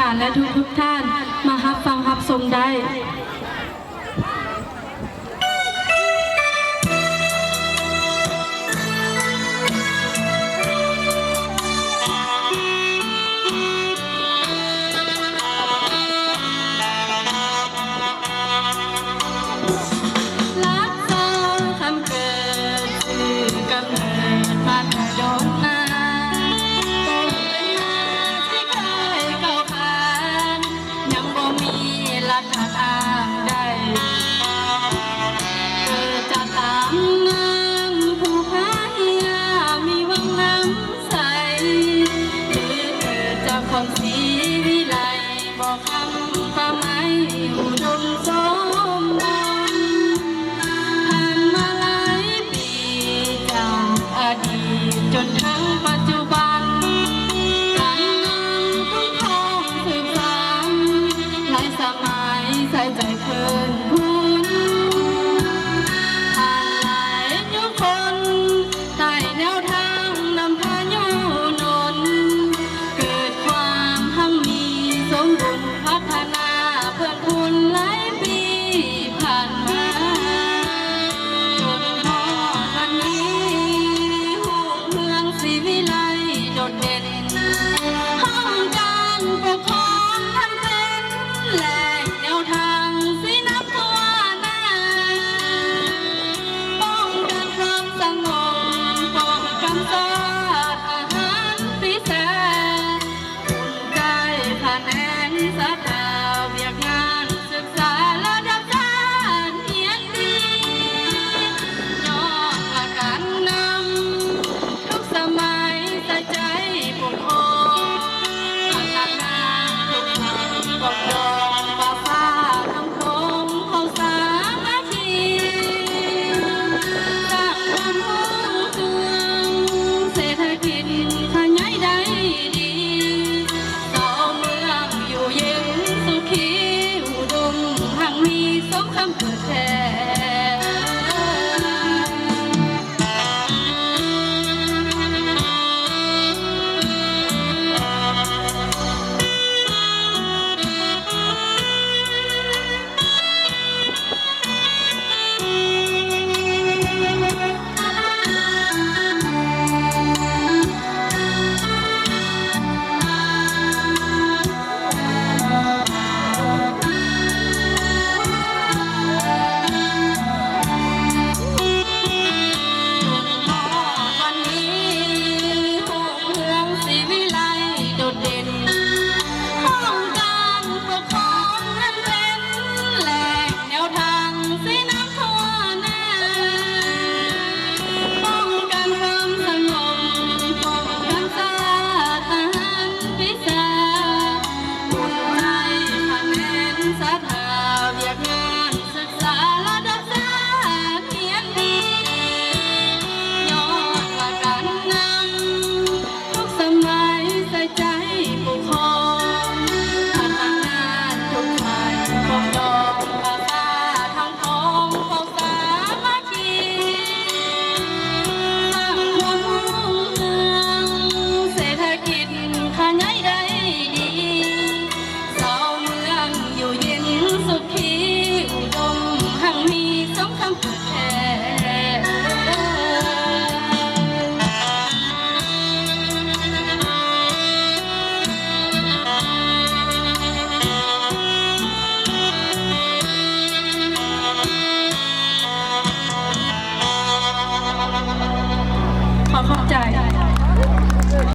การและทุกท่านมารับฟังรับชมได้จนทั้งปัจจุบันการงานทุกท้องสืบสานหลายสมัยใส่ใจเพิ่นพูนผ่านหลายยุคคนใต้แนวทางนำพายุนนเกิดความหั่งมีสมบูรณ์พัฒนาเพิ่มพูนหลายปีผ่านมาจนพอวันนี้สีวิไลโดดเด่นห้องการปกครองท่านเป็นแหล่งแนวทางสีนับทั่วหน้าป้องกันความสงบป้องกันศาสตร์อาหารพิเศษอุ่นใจคะแนนสถา